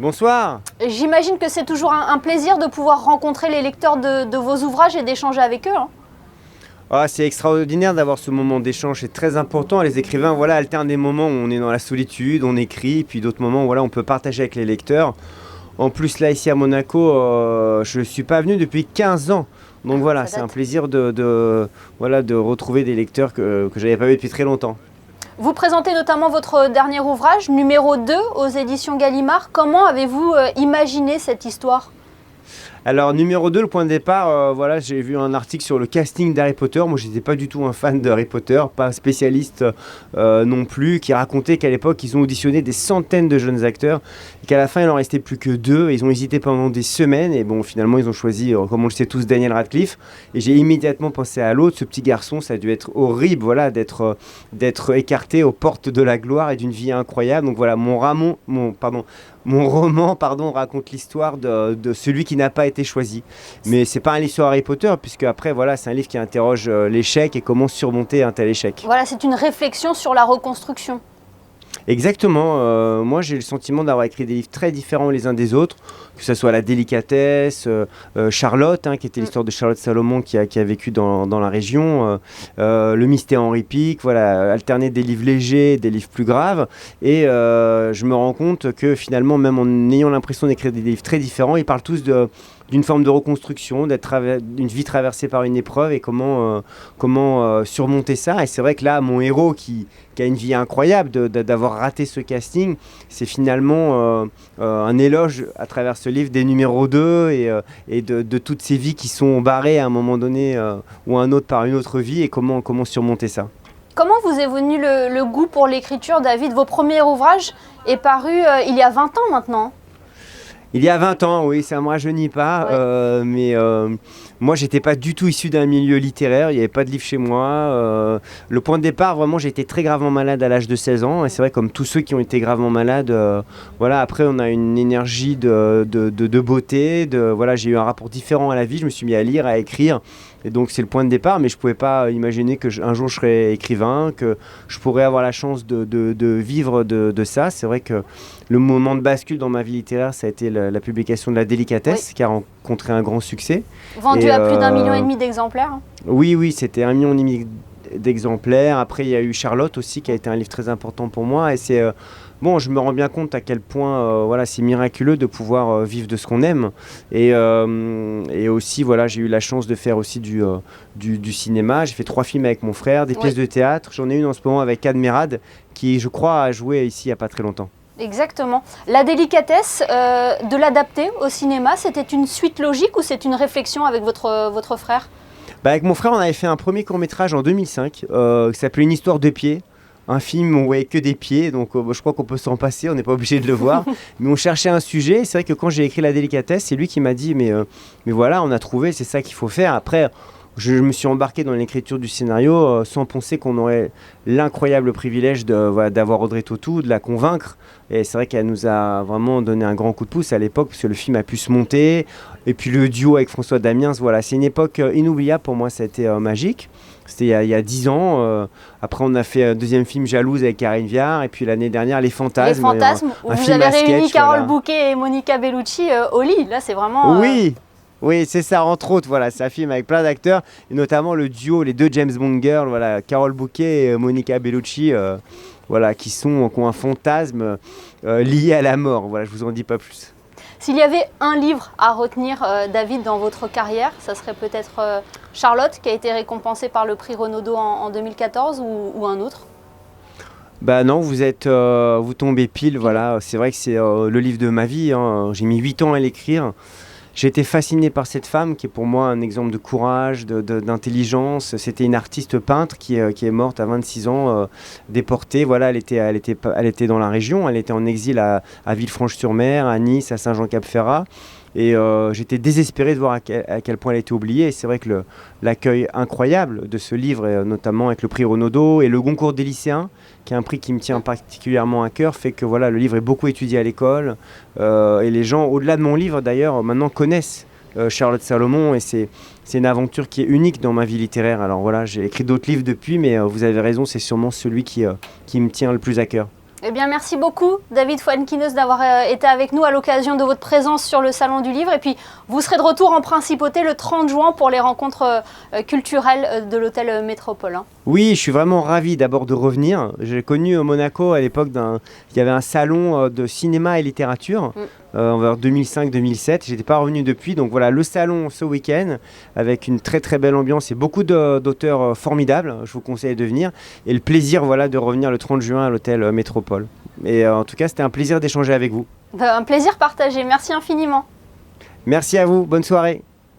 Bonsoir. J'imagine que c'est toujours un plaisir de pouvoir rencontrer les lecteurs de vos ouvrages et d'échanger avec eux, hein. C'est extraordinaire d'avoir ce moment d'échange, c'est très important. Les écrivains alternent des moments où on est dans la solitude, on écrit, puis d'autres moments où on peut partager avec les lecteurs. En plus, là, ici à Monaco, je ne suis pas venu depuis 15 ans. Donc voilà, c'est un plaisir de retrouver des lecteurs que je n'avais pas vus depuis très longtemps. Vous présentez notamment votre dernier ouvrage, numéro 2, aux éditions Gallimard. Comment avez-vous imaginé cette histoire ? Alors numéro 2, le point de départ, j'ai vu un article sur le casting d'Harry Potter. Moi, je n'étais pas du tout un fan d'Harry Potter, pas spécialiste non plus, qui racontait qu'à l'époque, ils ont auditionné des centaines de jeunes acteurs et qu'à la fin, il n'en restait plus que 2. Ils ont hésité pendant des semaines et bon, finalement, ils ont choisi, comme on le sait tous, Daniel Radcliffe. Et j'ai immédiatement pensé à l'autre, ce petit garçon. Ça a dû être horrible, d'être écarté aux portes de la gloire et d'une vie incroyable. Donc voilà, mon roman raconte l'histoire de celui qui n'a pas été choisi. Mais c'est pas un livre sur Harry Potter, puisque après, c'est un livre qui interroge l'échec et comment surmonter un tel échec. Voilà, c'est une réflexion sur la reconstruction. Exactement. Moi, j'ai le sentiment d'avoir écrit des livres très différents les uns des autres, que ce soit La Délicatesse, Charlotte, qui était l'histoire de Charlotte Salomon qui a vécu dans la région, Le Mystère Henri Pic, alterner des livres légers, des livres plus graves. Et je me rends compte que finalement, même en ayant l'impression d'écrire des livres très différents, ils parlent tous d'une forme de reconstruction, d'une vie traversée par une épreuve et comment surmonter ça. Et c'est vrai que là, mon héros qui a une vie incroyable, d'avoir raté ce casting, c'est finalement un éloge à travers ce livre des numéros 2 et de toutes ces vies qui sont barrées à un moment donné ou à un autre par une autre vie et comment surmonter ça. Comment vous est venu le goût pour l'écriture, David ? Vos premiers ouvrages est paru il y a 20 ans maintenant. Il y a 20 ans, oui, ça ne me rajeunit pas, ouais. Mais moi, j'étais pas du tout issu d'un milieu littéraire, il n'y avait pas de livre chez moi. Le point de départ, vraiment, j'ai été très gravement malade à l'âge de 16 ans, et c'est vrai, comme tous ceux qui ont été gravement malades, après, on a une énergie de beauté, j'ai eu un rapport différent à la vie, je me suis mis à lire, à écrire, et donc c'est le point de départ, mais je ne pouvais pas imaginer qu'un jour je serais écrivain, que je pourrais avoir la chance de vivre de ça. C'est vrai que le moment de bascule dans ma vie littéraire, ça a été la publication de La Délicatesse, qui a rencontré un grand succès. Vendu à plus d'1,5 million d'exemplaires. Oui, c'était 1,5 million d'exemplaires. Après, il y a eu Charlotte aussi, qui a été un livre très important pour moi. Et c'est... je me rends bien compte à quel point c'est miraculeux de pouvoir vivre de ce qu'on aime. Et aussi, j'ai eu la chance de faire aussi du cinéma. J'ai fait 3 films avec mon frère, des pièces de théâtre. J'en ai une en ce moment avec Admirad, qui, je crois, a joué ici il n'y a pas très longtemps. Exactement. La Délicatesse, de l'adapter au cinéma, c'était une suite logique ou c'est une réflexion avec votre frère ? Avec mon frère, on avait fait un premier court-métrage en 2005 qui s'appelait Une histoire de pieds. Un film où on voyait que des pieds, donc je crois qu'on peut s'en passer, on n'est pas obligé de le voir. Mais on cherchait un sujet. C'est vrai que quand j'ai écrit La Délicatesse, c'est lui qui m'a dit mais voilà, on a trouvé, c'est ça qu'il faut faire. Après, je me suis embarqué dans l'écriture du scénario sans penser qu'on aurait l'incroyable privilège d'avoir Audrey Tautou, de la convaincre. Et c'est vrai qu'elle nous a vraiment donné un grand coup de pouce à l'époque, parce que le film a pu se monter. Et puis le duo avec François Damiens, c'est une époque inoubliable pour moi, ça a été magique. C'était il y a 10 ans. Après, on a fait un deuxième film, Jalouse, avec Karine Viard. Et puis l'année dernière, Les Fantasmes. Les Fantasmes, où vous avez réuni Carole Bouquet et Monica Bellucci au lit. Là, c'est vraiment... Oui, c'est ça, entre autres, c'est un film avec plein d'acteurs, et notamment le duo, les 2 James Bond girls, Carole Bouquet et Monica Bellucci, qui ont un fantasme lié à la mort. Je vous en dis pas plus. S'il y avait un livre à retenir, David, dans votre carrière, ça serait peut-être Charlotte, qui a été récompensée par le prix Renaudot en 2014, ou un autre ? Non, vous tombez pile, c'est vrai que c'est le livre de ma vie, j'ai mis 8 ans à l'écrire. J'ai été fasciné par cette femme qui est pour moi un exemple de courage, d'intelligence. C'était une artiste peintre qui est morte à 26 ans, déportée. Elle était dans la région, elle était en exil à Villefranche-sur-Mer, à Nice, à Saint-Jean-Cap-Ferrat. Et j'étais désespéré de voir à quel point elle était oubliée. Et c'est vrai que l'accueil incroyable de ce livre, et notamment avec le prix Renaudot et le Goncourt des lycéens, qui est un prix qui me tient particulièrement à cœur, fait que le livre est beaucoup étudié à l'école. Et les gens, au-delà de mon livre d'ailleurs, maintenant connaissent Charlotte Salomon. Et c'est une aventure qui est unique dans ma vie littéraire. Alors j'ai écrit d'autres livres depuis, mais vous avez raison, c'est sûrement celui qui me tient le plus à cœur. Eh bien, merci beaucoup, David Fuenquinos, d'avoir été avec nous à l'occasion de votre présence sur le Salon du Livre. Et puis, vous serez de retour en principauté le 30 juin pour les rencontres culturelles de l'hôtel Métropole. Oui, je suis vraiment ravi d'abord de revenir. J'ai connu Monaco à l'époque il y avait un salon de cinéma et littérature vers 2005-2007. J'étais pas revenu depuis. Donc voilà, le salon ce week-end avec une très très belle ambiance et beaucoup d'auteurs formidables. Je vous conseille de venir. Et le plaisir voilà, de revenir le 30 juin à l'hôtel Métropole. Et en tout cas, c'était un plaisir d'échanger avec vous. Un plaisir partagé. Merci infiniment. Merci à vous. Bonne soirée.